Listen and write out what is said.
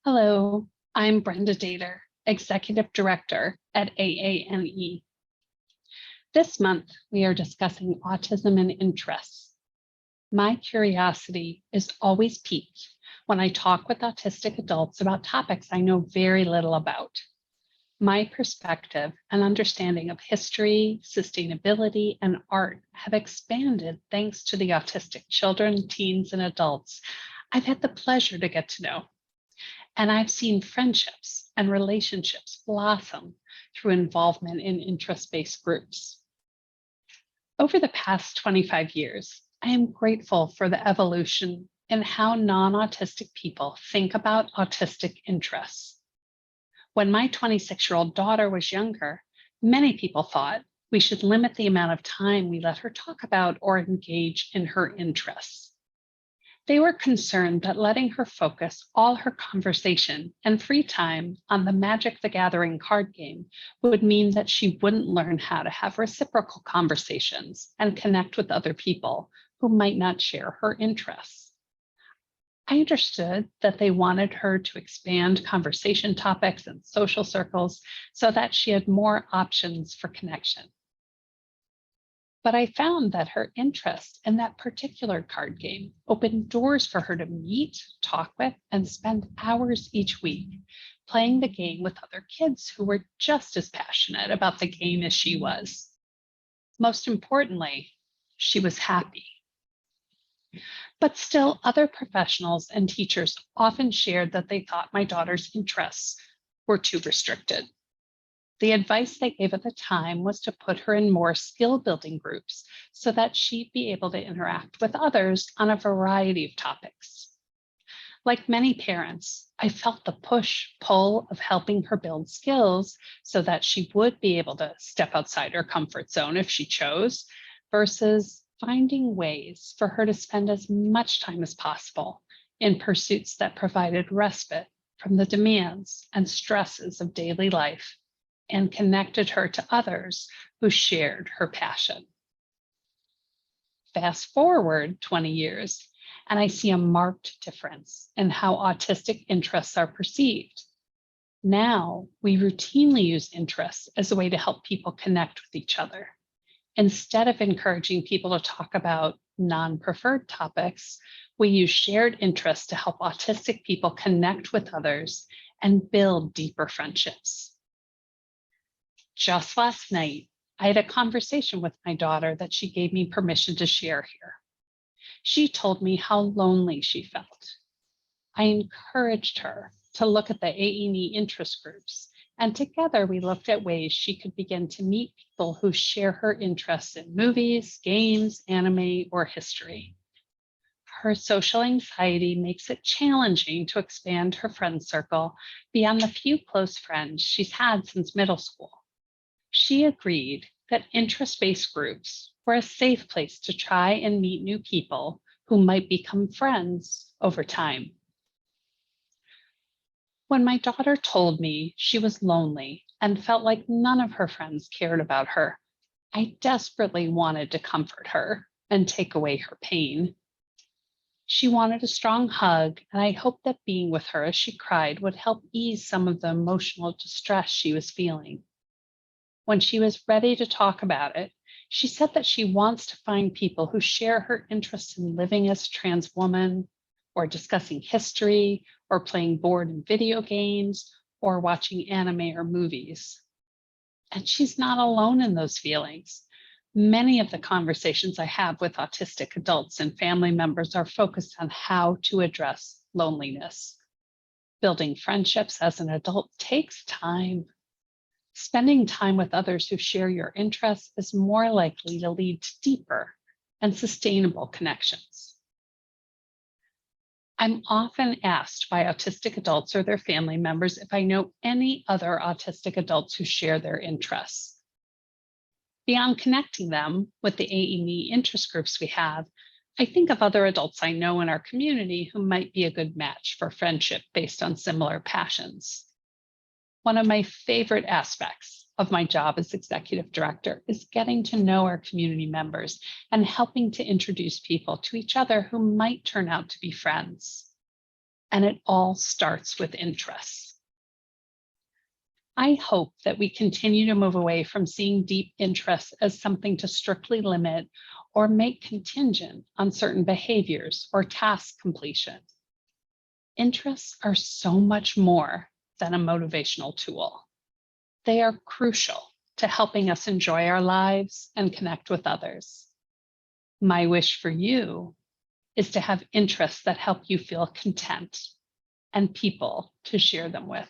Hello, I'm Brenda Dater, Executive Director at AANE. This month, we are discussing autism and interests. My curiosity is always piqued when I talk with autistic adults about topics I know very little about. My perspective and understanding of history, sustainability, and art have expanded thanks to the autistic children, teens, and adults I've had the pleasure to get to know. And I've seen friendships and relationships blossom through involvement in interest-based groups. Over the past 25 years, I am grateful for the evolution in how non-autistic people think about autistic interests. When my 26-year-old daughter was younger, many people thought we should limit the amount of time we let her talk about or engage in her interests. They were concerned that letting her focus all her conversation and free time on the Magic the Gathering card game would mean that she wouldn't learn how to have reciprocal conversations and connect with other people who might not share her interests. I understood that they wanted her to expand conversation topics and social circles so that she had more options for connection. But I found that her interest in that particular card game opened doors for her to meet, talk with, and spend hours each week playing the game with other kids who were just as passionate about the game as she was. Most importantly, she was happy. But still, other professionals and teachers often shared that they thought my daughter's interests were too restricted. The advice they gave at the time was to put her in more skill building groups so that she'd be able to interact with others on a variety of topics. Like many parents, I felt the push-pull of helping her build skills so that she would be able to step outside her comfort zone if she chose, versus finding ways for her to spend as much time as possible in pursuits that provided respite from the demands and stresses of daily life and connected her to others who shared her passion. Fast forward 20 years, and I see a marked difference in how autistic interests are perceived. Now, we routinely use interests as a way to help people connect with each other. Instead of encouraging people to talk about non-preferred topics, we use shared interests to help autistic people connect with others and build deeper friendships. Just last night, I had a conversation with my daughter that she gave me permission to share here. She told me how lonely she felt. I encouraged her to look at the AANE interest groups, and together we looked at ways she could begin to meet people who share her interests in movies, games, anime, or history. Her social anxiety makes it challenging to expand her friend circle beyond the few close friends she's had since middle school. She agreed that interest-based groups were a safe place to try and meet new people who might become friends over time. When my daughter told me she was lonely and felt like none of her friends cared about her, I desperately wanted to comfort her and take away her pain. She wanted a strong hug, and I hoped that being with her as she cried would help ease some of the emotional distress she was feeling. When she was ready to talk about it, she said that she wants to find people who share her interests in living as a trans woman, or discussing history, or playing board and video games, or watching anime or movies. And she's not alone in those feelings. Many of the conversations I have with autistic adults and family members are focused on how to address loneliness. Building friendships as an adult takes time. Spending time with others who share your interests is more likely to lead to deeper and sustainable connections. I'm often asked by autistic adults or their family members if I know any other autistic adults who share their interests. Beyond connecting them with the AANE interest groups we have, I think of other adults I know in our community who might be a good match for friendship based on similar passions. One of my favorite aspects of my job as executive director is getting to know our community members and helping to introduce people to each other who might turn out to be friends. and it all starts with interests. I hope that we continue to move away from seeing deep interests as something to strictly limit or make contingent on certain behaviors or task completion. Interests are so much more than a motivational tool. They are crucial to helping us enjoy our lives and connect with others. My wish for you is to have interests that help you feel content and people to share them with.